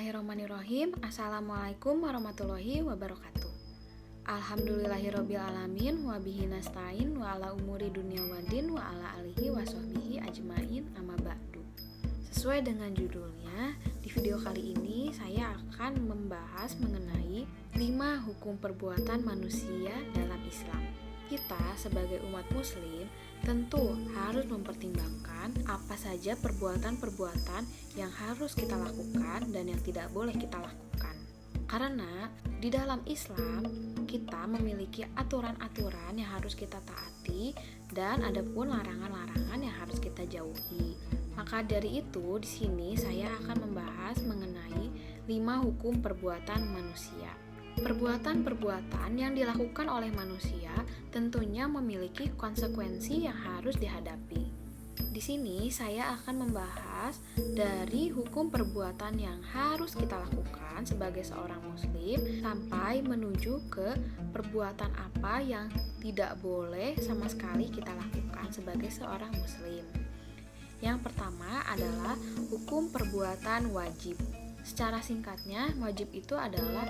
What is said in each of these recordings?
Bismillahirrahmanirrahim. Assalamualaikum warahmatullahi wabarakatuh. Alhamdulillahirabbil alamin wa bihi nasta'in wa ala umuri dunya waddin wa ala alihi wa sahbihi ajmain amma ba'du. Sesuai dengan judulnya, di video kali ini saya akan membahas mengenai 5 hukum perbuatan manusia dalam Islam. Kita sebagai umat muslim tentu harus mempertimbangkan apa saja perbuatan-perbuatan yang harus kita lakukan dan yang tidak boleh kita lakukan. Karena di dalam Islam kita memiliki aturan-aturan yang harus kita taati dan ada pun larangan-larangan yang harus kita jauhi. Maka dari itu di sini saya akan membahas mengenai 5 hukum perbuatan manusia. Perbuatan-perbuatan yang dilakukan oleh manusia tentunya memiliki konsekuensi yang harus dihadapi. Di sini saya akan membahas dari hukum perbuatan yang harus kita lakukan sebagai seorang muslim sampai menuju ke perbuatan apa yang tidak boleh sama sekali kita lakukan sebagai seorang muslim. Yang pertama adalah hukum perbuatan wajib. Secara singkatnya, wajib itu adalah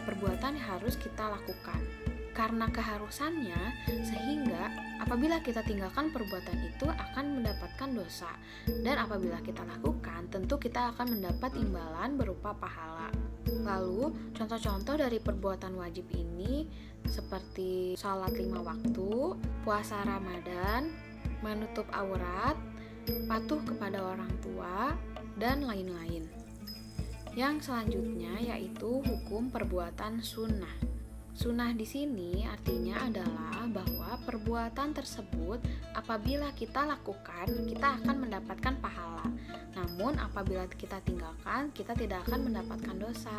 perbuatan yang harus kita lakukan. Karena keharusannya, sehingga apabila kita tinggalkan perbuatan itu akan mendapatkan dosa. Dan apabila kita lakukan, tentu kita akan mendapat imbalan berupa pahala. Lalu, contoh-contoh dari perbuatan wajib ini seperti sholat 5 waktu, puasa Ramadan, menutup aurat, patuh kepada orang tua, dan lain-lain. Yang selanjutnya yaitu hukum perbuatan sunnah. Sunnah di sini artinya adalah bahwa perbuatan tersebut apabila kita lakukan, kita akan mendapatkan pahala. Namun apabila kita tinggalkan, kita tidak akan mendapatkan dosa.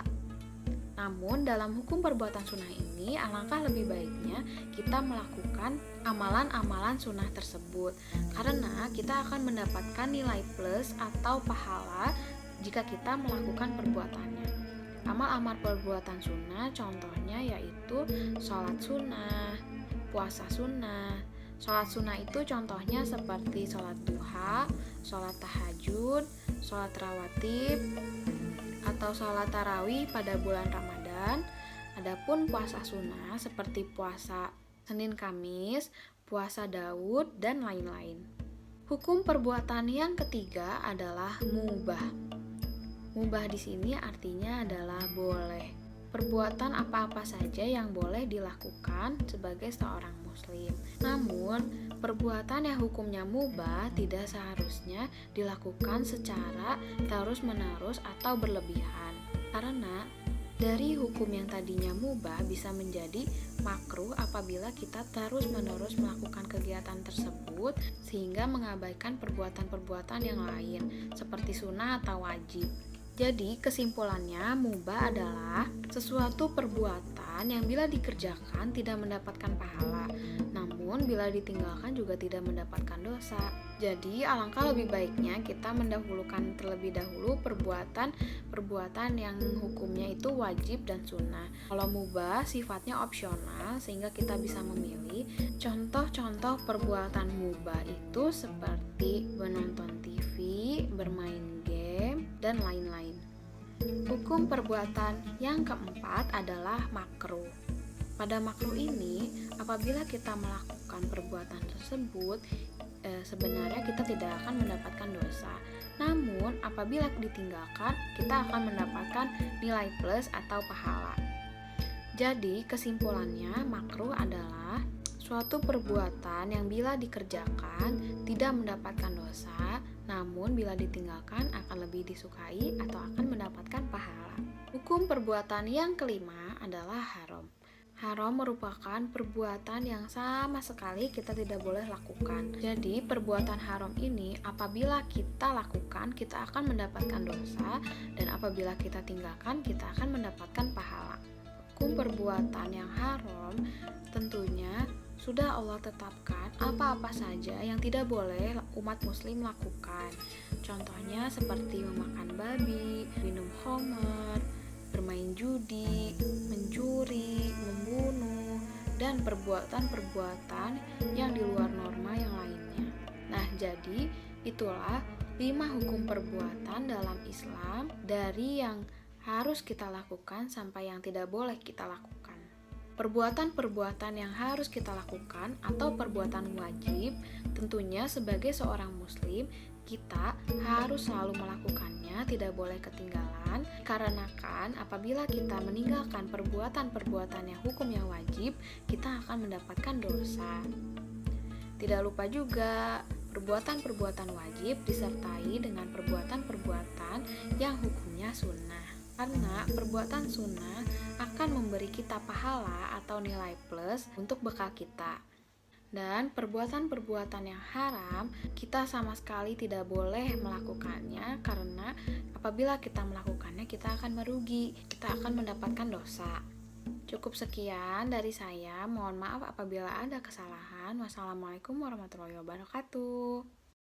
Namun dalam hukum perbuatan sunnah ini, alangkah lebih baiknya kita melakukan amalan-amalan sunnah tersebut, karena kita akan mendapatkan nilai plus atau pahala jika kita melakukan perbuatannya. Amal-amal perbuatan sunnah contohnya yaitu sholat sunnah, puasa sunnah. Sholat sunnah itu contohnya seperti sholat duha, sholat tahajud, sholat rawatib, atau sholat tarawih pada bulan Ramadan. Adapun puasa sunnah seperti puasa Senin Kamis, puasa Daud, dan lain-lain. Hukum perbuatan yang ketiga adalah mubah. Mubah di sini artinya adalah boleh. Perbuatan apa-apa saja yang boleh dilakukan sebagai seorang muslim. Namun, perbuatan yang hukumnya mubah tidak seharusnya dilakukan secara terus-menerus atau berlebihan. Karena dari hukum yang tadinya mubah bisa menjadi makruh apabila kita terus-menerus melakukan kegiatan tersebut sehingga mengabaikan perbuatan-perbuatan yang lain seperti sunnah atau wajib. Jadi kesimpulannya, mubah adalah sesuatu perbuatan yang bila dikerjakan tidak mendapatkan pahala, namun bila ditinggalkan juga tidak mendapatkan dosa. Jadi alangkah lebih baiknya kita mendahulukan terlebih dahulu perbuatan yang hukumnya itu wajib dan sunnah. Kalau mubah sifatnya opsional sehingga kita bisa memilih. Contoh-contoh perbuatan mubah itu seperti menonton TV, bermain game, dan lain-lain. Hukum perbuatan yang keempat adalah makruh. Pada makruh ini, apabila kita melakukan perbuatan tersebut, sebenarnya kita tidak akan mendapatkan dosa. Namun, apabila ditinggalkan, kita akan mendapatkan nilai plus atau pahala. Jadi, kesimpulannya, makruh adalah suatu perbuatan yang bila dikerjakan tidak mendapatkan dosa, namun bila ditinggalkan akan lebih disukai atau akan mendapatkan pahala. Hukum perbuatan yang kelima adalah haram. Haram merupakan perbuatan yang sama sekali kita tidak boleh lakukan. Jadi perbuatan haram ini apabila kita lakukan, kita akan mendapatkan dosa, dan apabila kita tinggalkan, kita akan mendapatkan pahala. Hukum perbuatan yang haram tentunya sudah Allah tetapkan apa-apa saja yang tidak boleh umat muslim lakukan. Contohnya seperti memakan babi, minum khamar, bermain judi, mencuri, membunuh, dan perbuatan-perbuatan yang di luar norma yang lainnya. Nah, jadi itulah 5 hukum perbuatan dalam Islam dari yang harus kita lakukan sampai yang tidak boleh kita lakukan. Perbuatan-perbuatan yang harus kita lakukan atau perbuatan wajib, tentunya sebagai seorang muslim, kita harus selalu melakukannya, tidak boleh ketinggalan, karena kan apabila kita meninggalkan perbuatan-perbuatan yang hukumnya wajib, kita akan mendapatkan dosa. Tidak lupa juga, perbuatan-perbuatan wajib disertai dengan perbuatan-perbuatan yang hukumnya sunnah. Karena perbuatan sunnah akan memberi kita pahala atau nilai plus untuk bekal kita. Dan perbuatan-perbuatan yang haram, kita sama sekali tidak boleh melakukannya karena apabila kita melakukannya, kita akan merugi, kita akan mendapatkan dosa. Cukup sekian dari saya, mohon maaf apabila ada kesalahan. Wassalamualaikum warahmatullahi wabarakatuh.